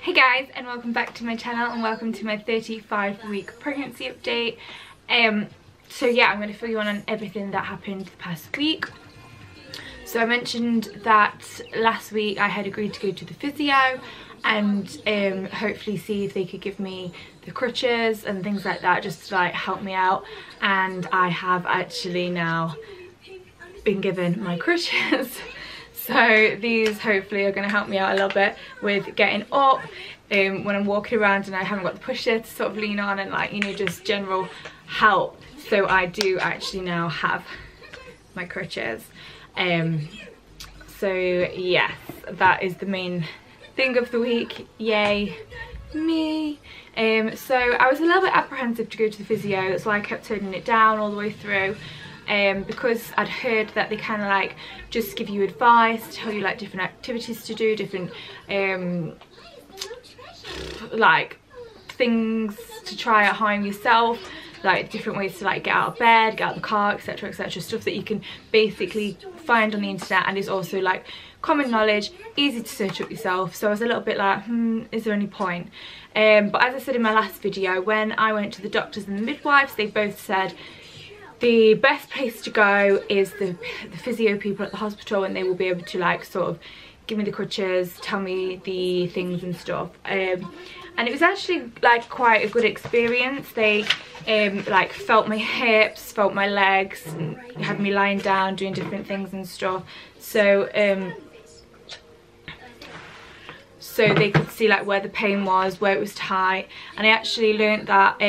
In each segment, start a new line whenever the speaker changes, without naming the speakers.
Hey guys, and welcome back to my channel and welcome to my 35-week pregnancy update. So yeah, I'm going to fill you in on everything that happened the past week. So I mentioned that last week I had agreed to go to the physio and hopefully see if they could give me the crutches and things like that, just to like help me out. And I have actually now been given my crutches. So these hopefully are going to help me out a little bit with getting up when I'm walking around and I haven't got the pusher to sort of lean on, and like, you know, just general help. So I do actually now have my crutches. So yes, that is the main thing of the week. Yay me. So I was a little bit apprehensive to go to the physio. That's why I kept turning it down all the way through. Because I'd heard that they kind of like just give you advice, tell you like different activities to do, different like things to try at home yourself, like different ways to like get out of bed, get out of the car, etc, etc, stuff that you can basically find on the internet and is also like common knowledge, easy to search up yourself. So I was a little bit like, is there any point? But as I said in my last video, when I went to the doctors and the midwives, they both said the best place to go is the physio people at the hospital, and they will be able to like sort of give me the crutches, tell me the things and stuff. And it was actually like quite a good experience. They like felt my hips, felt my legs, and had me lying down doing different things and stuff. So so they could see like where the pain was, where it was tight. And I actually learned that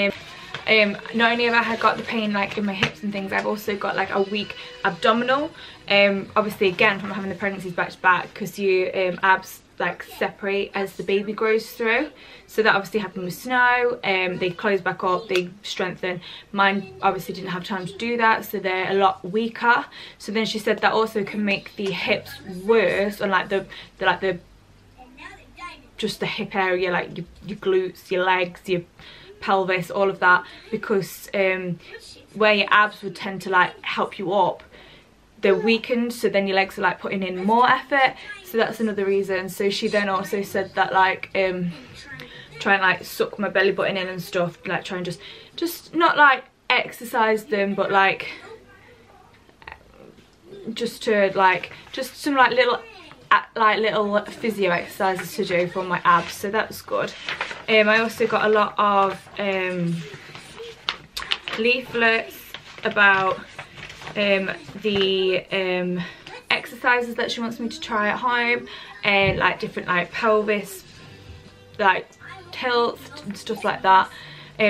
not only have I got the pain like in my hips and things, I've also got like a weak abdominal. Obviously again from having the pregnancies back to back, because your abs like separate as the baby grows through. So that obviously happened with Snow. They close back up, they strengthen. Mine obviously didn't have time to do that, so they're a lot weaker. So then she said that also can make the hips worse, and like the just the hip area, like your glutes, your legs, your pelvis, all of that, because where your abs would tend to like help you up, they're weakened, so then your legs are like putting in more effort. So that's another reason. So she then also said that like try and like suck my belly button in and stuff, like try and just not like exercise them, but like just to like just some like little physio exercises to do for my abs. So that's good. I also got a lot of leaflets about the exercises that she wants me to try at home, and like different like pelvis like tilts and stuff like that,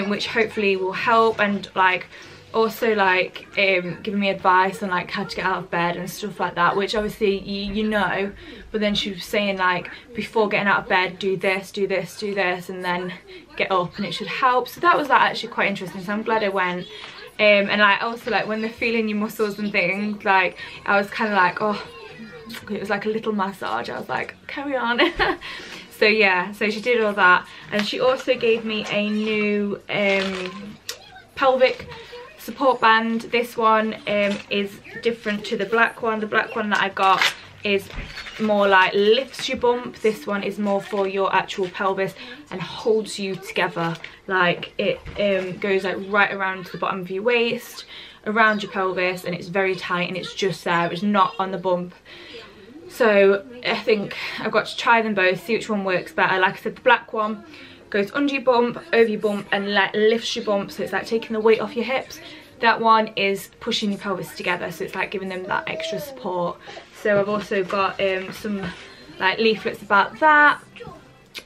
which hopefully will help, and like also like giving me advice on like how to get out of bed and stuff like that, which obviously you know, but then she was saying like before getting out of bed, do this, do this, do this, and then get up and it should help. So that was like actually quite interesting, so I'm glad I went. And I also like when they're feeling your muscles and things, like I was kind of like, oh, it was like a little massage. I was like, carry on. So yeah, so she did all that, and she also gave me a new pelvic support band. This one is different to the black one. The black one that I got is more like lifts your bump. This one is more for your actual pelvis and holds you together. Like it goes like right around the bottom of your waist, around your pelvis, and it's very tight and it's just there, it's not on the bump. So I think I've got to try them both, see which one works better. Like I said, the black one goes under your bump, over your bump, and like lifts your bump, so it's like taking the weight off your hips. That one is pushing your pelvis together, so it's like giving them that extra support. So I've also got some like leaflets about that,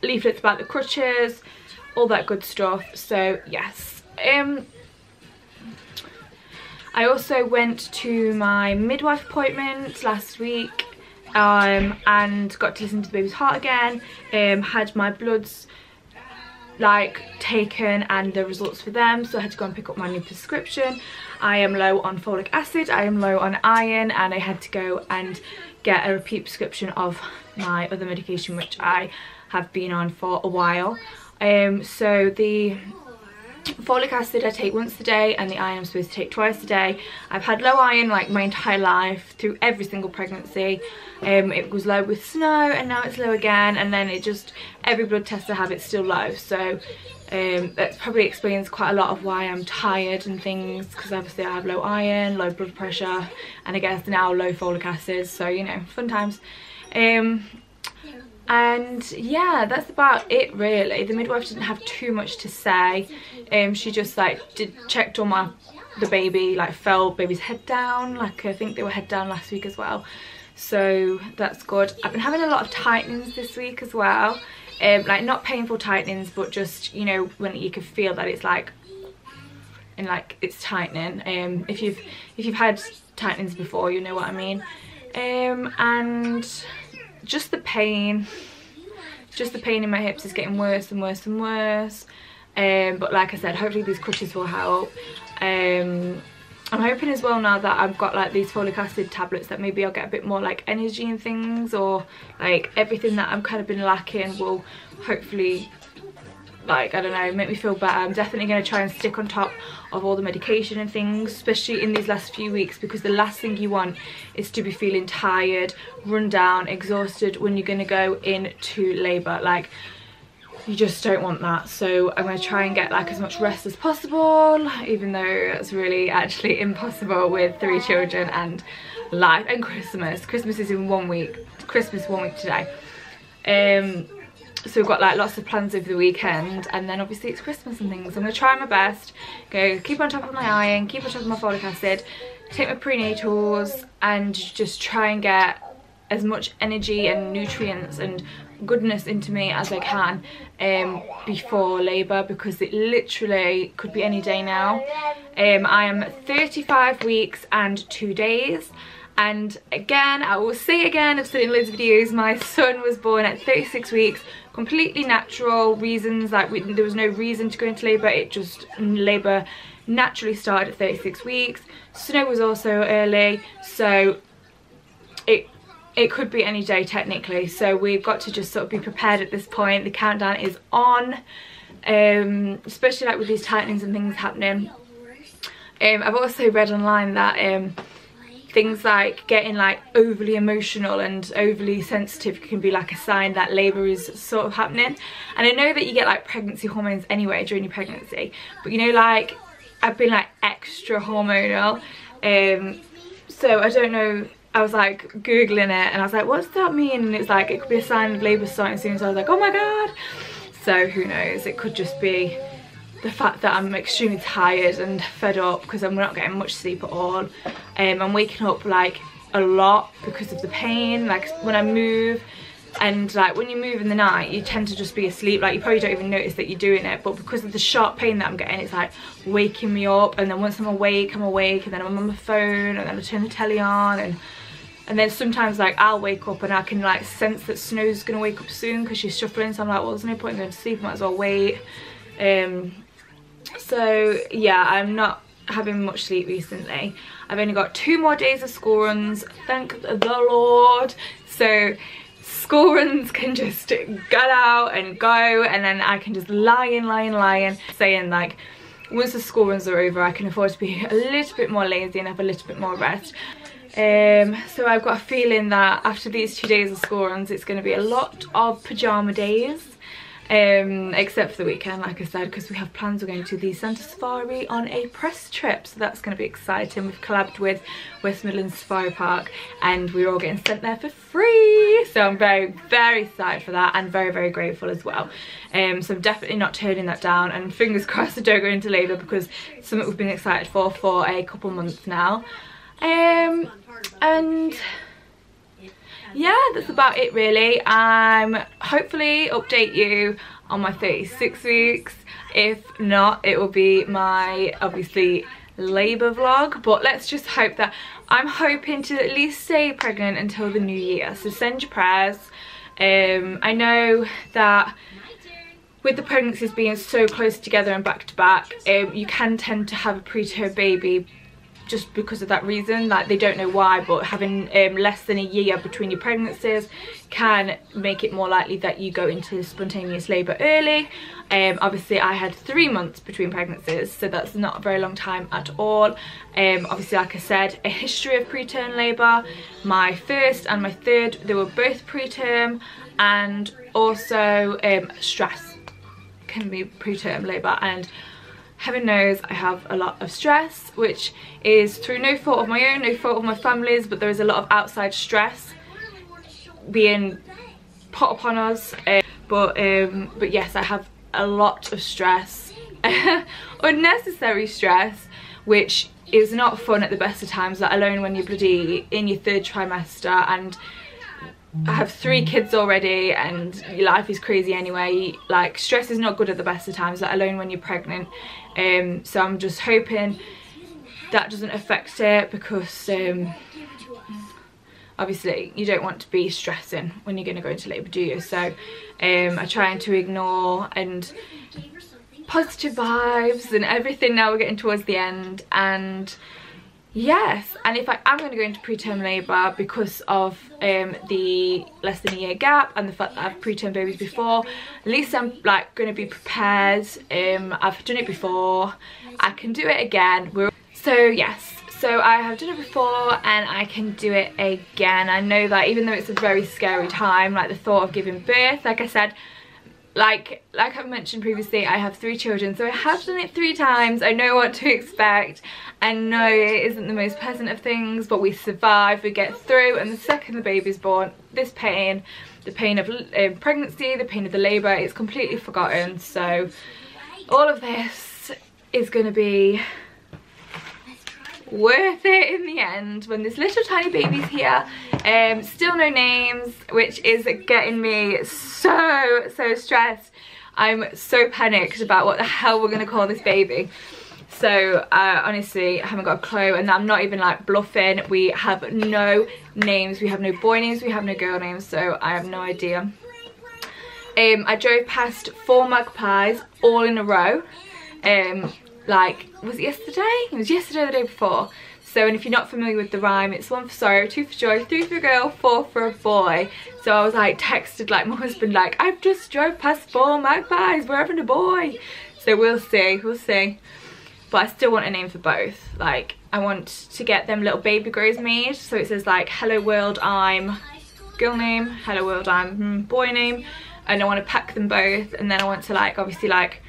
leaflets about the crutches, all that good stuff. So yes, I also went to my midwife appointment last week and got to listen to the baby's heart again. Had my bloods like taken and the results for them, so I had to go and pick up my new prescription. I am low on folic acid, I am low on iron, and I had to go and get a repeat prescription of my other medication which I have been on for a while. So the Folic acid I take once a day, and the iron I'm supposed to take twice a day. I've had low iron like my entire life, through every single pregnancy. It was low with snow, and now it's low again, and then it just, every blood test I have, it's still low. So that probably explains quite a lot of why I'm tired and things, because obviously I have low iron, low blood pressure, and I guess now low folic acid, so you know, fun times. And yeah, that's about it really. The midwife didn't have too much to say. She just like checked on the baby, like felt baby's head down, like I think they were head down last week as well, so that's good. I've been having a lot of tightenings this week as well, like not painful tightenings, but just, you know, when you can feel that it's like, and like it's tightening. If you've had tightenings before, you know what I mean. And just the pain in my hips is getting worse and worse and worse. But like I said, hopefully these crutches will help. I'm hoping as well, now that I've got like these folic acid tablets, that maybe I'll get a bit more like energy and things, or like everything that I've kind of been lacking will hopefully, like, I don't know, make me feel better. I'm definitely going to try and stick on top of all the medication and things, especially in these last few weeks, because the last thing you want is to be feeling tired, run down, exhausted when you're going to go into labour. Like, you just don't want that. So I'm going to try and get like as much rest as possible, even though it's really actually impossible with 3 children and life and Christmas. Christmas is in 1 week. Christmas 1 week today. So we've got like lots of plans over the weekend, and then obviously it's Christmas and things. So I'm going to try my best, keep on top of my iron, keep on top of my folic acid, take my prenatals, and just try and get as much energy and nutrients and goodness into me as I can before labour, because it literally could be any day now. I am 35 weeks and 2 days. And again, I will say again, I've said in loads of videos, my son was born at 36 weeks, completely natural reasons, like there was no reason to go into labour, it just, labour naturally started at 36 weeks. Snow was also early, so it could be any day technically, so we've got to just sort of be prepared at this point. The countdown is on, especially like with these tightenings and things happening. I've also read online that things like getting like overly emotional and overly sensitive can be like a sign that labour is sort of happening. And I know that you get like pregnancy hormones anyway during your pregnancy, but you know, like I've been like extra hormonal, so I don't know, I was like googling it and I was like, what's that mean? And it's like, it could be a sign of labour starting soon. So I was like, oh my god. So who knows, it could just be the fact that I'm extremely tired and fed up because I'm not getting much sleep at all. I'm waking up like a lot because of the pain, like when I move, and like when you move in the night you tend to just be asleep, like you probably don't even notice that you're doing it, but because of the sharp pain that I'm getting, it's like waking me up. And then once I'm awake, and then I'm on my phone, and then I turn the telly on, and then sometimes like I'll wake up and I can like sense that Snow's gonna wake up soon because she's shuffling, so I'm like, well, there's no point in going to sleep, I might as well wait. So yeah, I'm not having much sleep recently. I've only got 2 more days of school runs, thank the Lord. So school runs can just get out and go, and then I can just lie in, saying like, once the school runs are over I can afford to be a little bit more lazy and have a little bit more rest. So I've got a feeling that after these 2 days of school runs it's going to be a lot of pyjama days, except for the weekend, like I said, because we have plans. We're going to the Santa Safari on a press trip, so that's going to be exciting. We've collabed with West Midlands Safari Park and we're all getting sent there for free, so I'm very, very excited for that, and very, very grateful as well. So I'm definitely not turning that down, and fingers crossed I don't go into labour, because it's something we've been excited for a couple months now. And yeah, that's about it really. Hopefully update you on my 36 weeks. If not, it will be my obviously labour vlog, but let's just hope that, I'm hoping to at least stay pregnant until the new year, so send your prayers. I know that with the pregnancies being so close together and back to back, you can tend to have a preterm baby just because of that reason. Like, they don't know why, but having less than a year between your pregnancies can make it more likely that you go into spontaneous labour early. Obviously I had 3 months between pregnancies, so that's not a very long time at all. Obviously, like I said, a history of preterm labour. My first and my third, they were both preterm, and also stress can be preterm labour, and heaven knows I have a lot of stress, which is through no fault of my own, no fault of my family's, but there is a lot of outside stress being put upon us. But yes, I have a lot of stress, unnecessary stress, which is not fun at the best of times, let alone when you're bloody in your 3rd trimester, and I have 3 kids already, and your life is crazy anyway. Like, stress is not good at the best of times, let alone when you're pregnant. So I'm just hoping that doesn't affect it, because obviously you don't want to be stressing when you're going to go into labour, do you? So I'm trying to ignore and positive vibes and everything. Now we're getting towards the end, and yes, and if I am going to go into preterm labour because of the less than a year gap and the fact that I've preterm babies before, at least I'm like going to be prepared. I've done it before, I can do it again. So yes, so I have done it before and I can do it again. I know that even though it's a very scary time, like the thought of giving birth, like I said, like I've mentioned previously, I have 3 children, so I have done it 3 times. I know what to expect. I know it isn't the most pleasant of things, but we survive, we get through, and the second the baby's born, this pain, the pain of pregnancy, the pain of the labour, it's completely forgotten. So all of this is going to be worth it in the end when this little tiny baby's here. Still no names, which is getting me so stressed. I'm so panicked about what the hell we're gonna call this baby. So honestly, I haven't got a clue, and I'm not even like bluffing. We have no names, we have no boy names, we have no girl names, so I have no idea. I drove past 4 magpies all in a row. Like, was it yesterday? It was yesterday or the day before. So, and if you're not familiar with the rhyme, it's 1 for sorrow, 2 for joy, 3 for a girl, 4 for a boy. So I was like texted like my husband like, I've just drove past 4 magpies, we're having a boy. So we'll see, we'll see. But I still want a name for both. Like, I want to get them little baby grows made. So it says like, hello world, I'm girl name, hello world, I'm boy name. And I want to pack them both, and then I want to like, obviously like,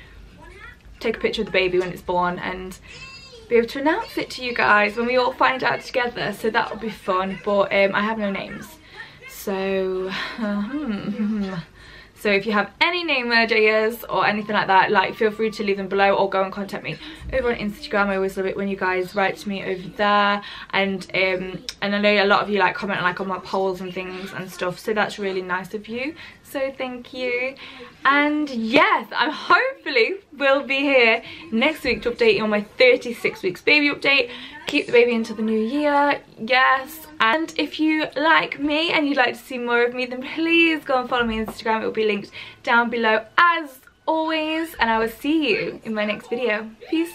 take a picture of the baby when it's born and be able to announce it to you guys when we all find out together. So that will be fun, but I have no names. So so if you have any name ideas or anything like that, like, feel free to leave them below or go and contact me over on Instagram. I always love it when you guys write to me over there, and I know a lot of you like comment like on my polls and things and stuff, so that's really nice of you, so thank you. And yes, I hopefully will be here next week to update you on my 36 weeks baby update. Keep the baby until the new year, yes. And if you like me and you'd like to see more of me, then please go and follow me on Instagram. It will be linked down below as always, and I will see you in my next video. Peace.